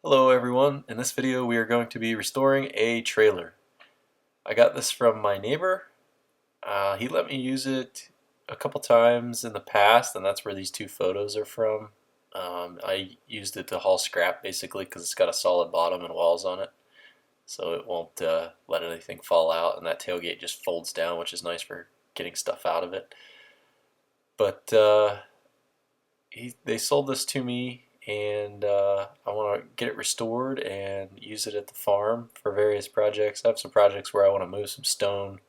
Hello everyone, in this video we are going to be restoring a trailer. I got this from my neighbor. He let me use it a couple times in the past, and that's where these two photos are from. I used it to haul scrap basically because it's got a solid bottom and walls on it, so it won't let anything fall out, and that tailgate just folds down, which is nice for getting stuff out of it. But they sold this to me, and I want to get it restored and use it at the farm for various projects. I have some projects where I want to move some stone,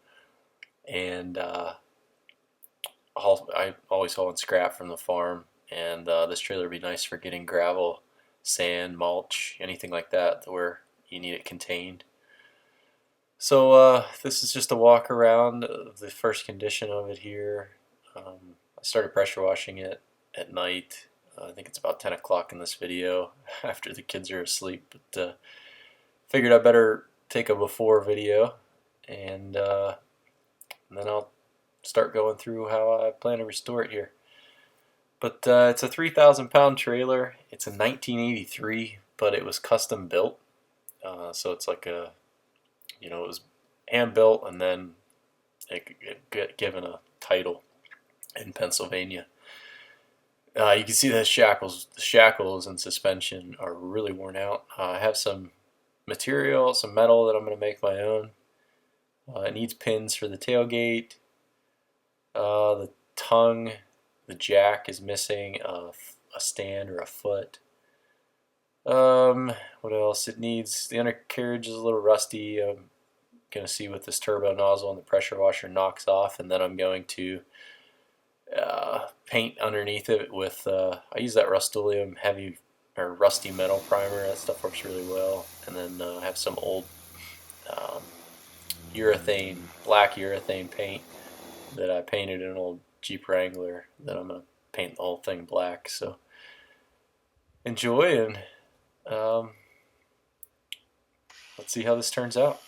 and I always haul in scrap from the farm, and this trailer would be nice for getting gravel, sand, mulch, anything like that where you need it contained. So this is just a walk around of the first condition of it here. I started pressure washing it at night. I think it's about 10 o'clock in this video after the kids are asleep, but figured I better take a before video, and then I'll start going through how I plan to restore it here. But it's a 3,000-pound trailer. It's a 1983, but it was custom built, so it's like a, it was hand built, and then it got given a title in Pennsylvania. You can see the shackles and suspension are really worn out. I have some material, some metal that I'm going to make my own. It needs pins for the tailgate. The tongue, the jack is missing a stand or a foot. What else? It needs, the undercarriage is a little rusty. I'm going to see what this turbo nozzle and the pressure washer knocks off, and then I'm going to paint underneath it with I use that Rust-Oleum heavy or rusty metal primer. That stuff works really well. And then I have some old black urethane paint that I painted in an old Jeep Wrangler that I'm gonna paint the whole thing black. So enjoy, and let's see how this turns out.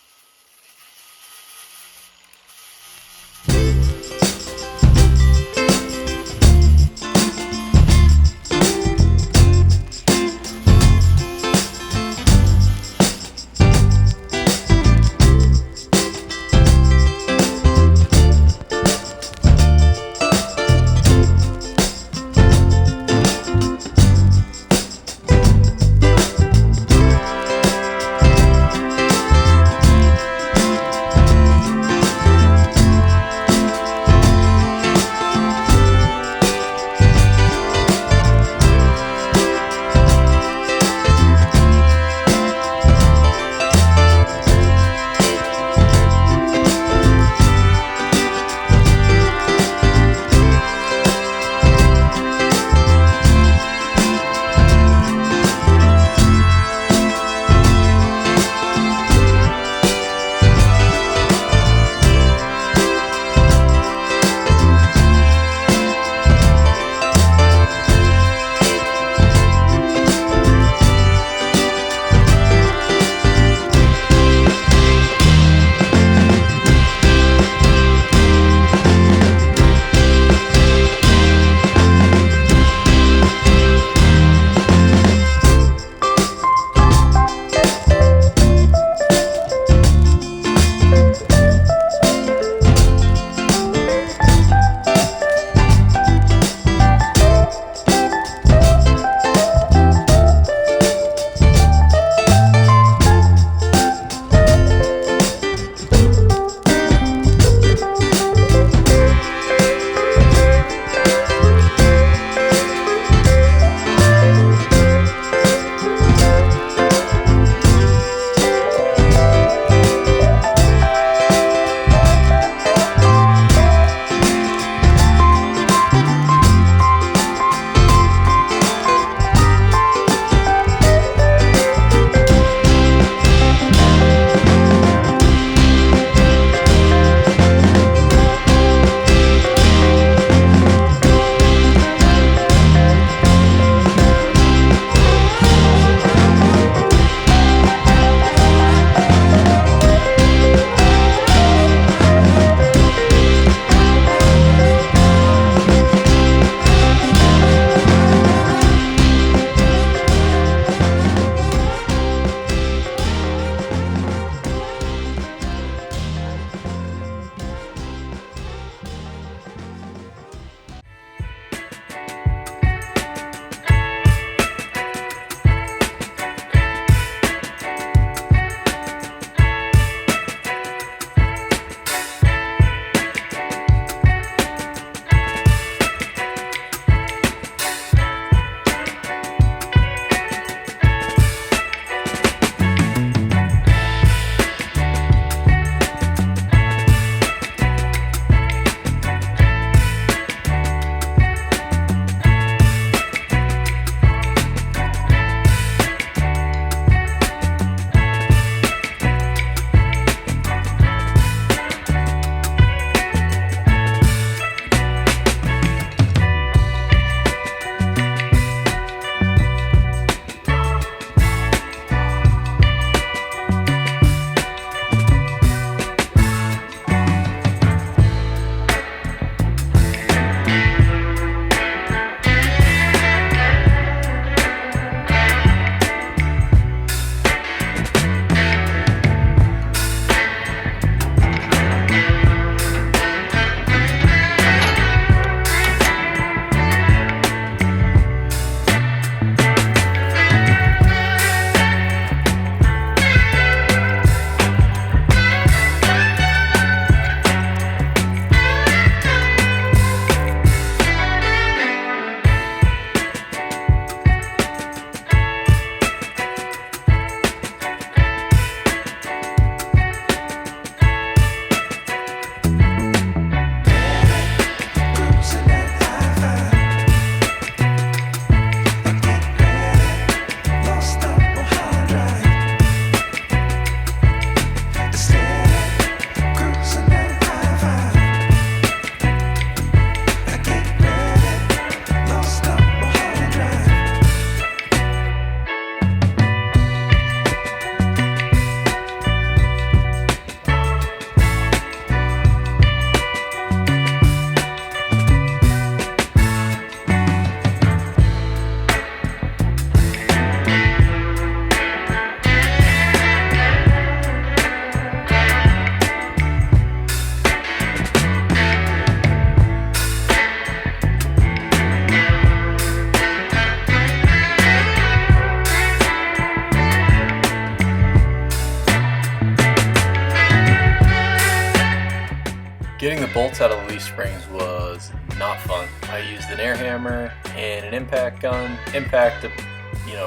Getting the bolts out of the leaf springs was not fun. I used an air hammer and an impact gun. Impact to,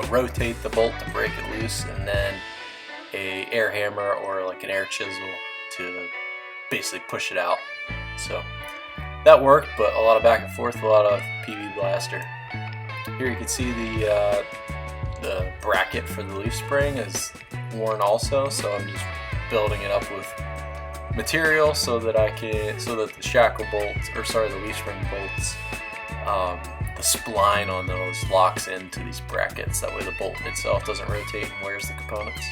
rotate the bolt to break it loose, and then a air hammer or like an air chisel to basically push it out. So that worked, but a lot of back and forth, a lot of PV blaster. Here you can see the bracket for the leaf spring is worn also, so I'm just building it up with material so that the shackle bolts, the leaf spring bolts, the spline on those locks into these brackets. That way the bolt itself doesn't rotate and wears the components.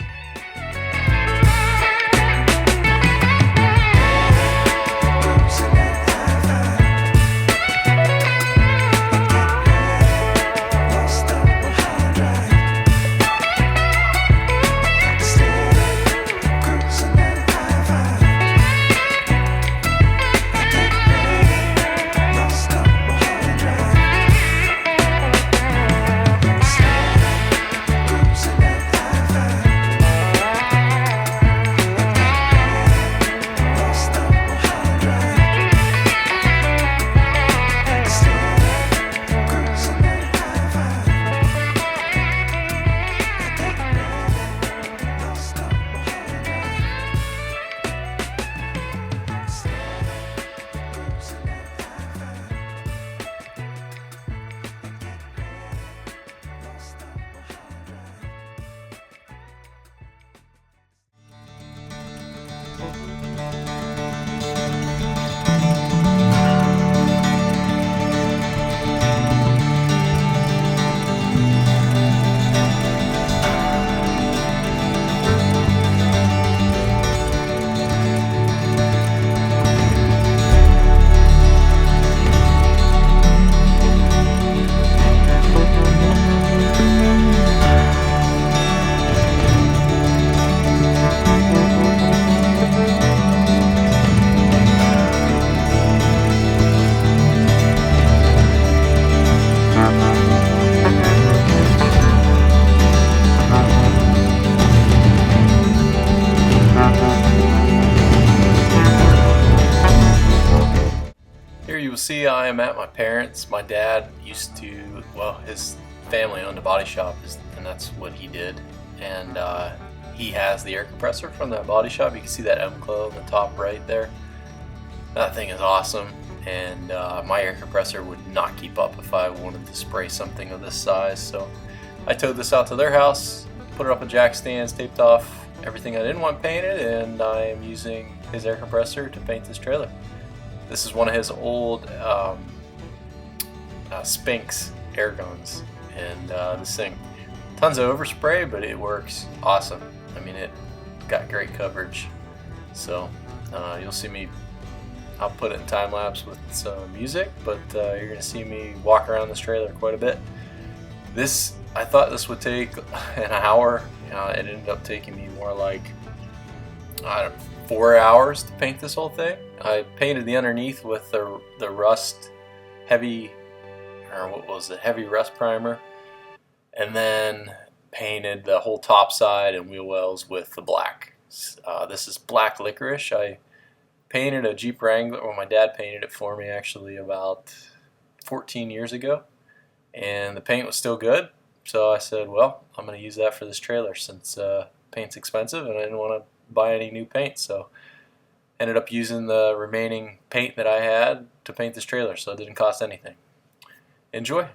You will see I am at my parents'. My dad used to, his family owned a body shop, and that's what he did. And he has the air compressor from that body shop. You can see that M-Clo in the top right there. That thing is awesome, and my air compressor would not keep up if I wanted to spray something of this size. So I towed this out to their house, put it up in jack stands, taped off everything I didn't want painted, and I am using his air compressor to paint this trailer. This is one of his old Spinks air guns, and this thing, tons of overspray, but it works awesome. I mean, it got great coverage. So you'll see me, I'll put it in time lapse with some music, but you're gonna see me walk around this trailer quite a bit. I thought this would take an hour. It ended up taking me more like 4 hours to paint this whole thing. I painted the underneath with the rust heavy rust primer, and then painted the whole top side and wheel wells with the black. This is black licorice. I painted a Jeep Wrangler, my dad painted it for me actually about 14 years ago, and the paint was still good. So I said, well, I'm going to use that for this trailer since paint's expensive and I didn't want to buy any new paint. So ended up using the remaining paint that I had to paint this trailer, so it didn't cost anything. Enjoy!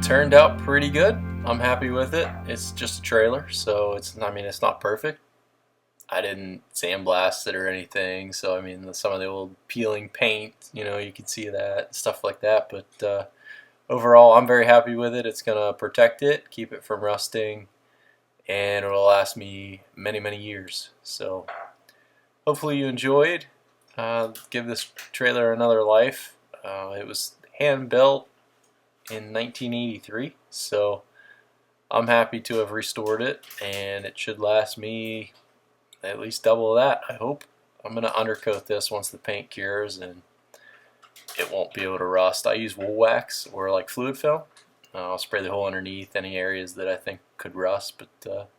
turned out pretty good. I'm happy with it. It's just a trailer, so it's not perfect. I didn't sandblast it or anything, so I mean some of the old peeling paint, you can see that, stuff like that, but overall I'm very happy with it. It's gonna protect it, keep it from rusting, and it'll last me many, many years. So hopefully you enjoyed. Give this trailer another life. It was hand built in 1983, so I'm happy to have restored it, and it should last me at least double that, I hope. I'm going to undercoat this once the paint cures, and it won't be able to rust. I use wool wax or like fluid film. I'll spray the hole underneath any areas that I think could rust, but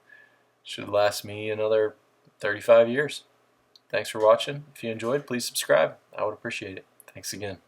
should last me another 35 years. Thanks for watching. If you enjoyed, please subscribe. I would appreciate it. Thanks again.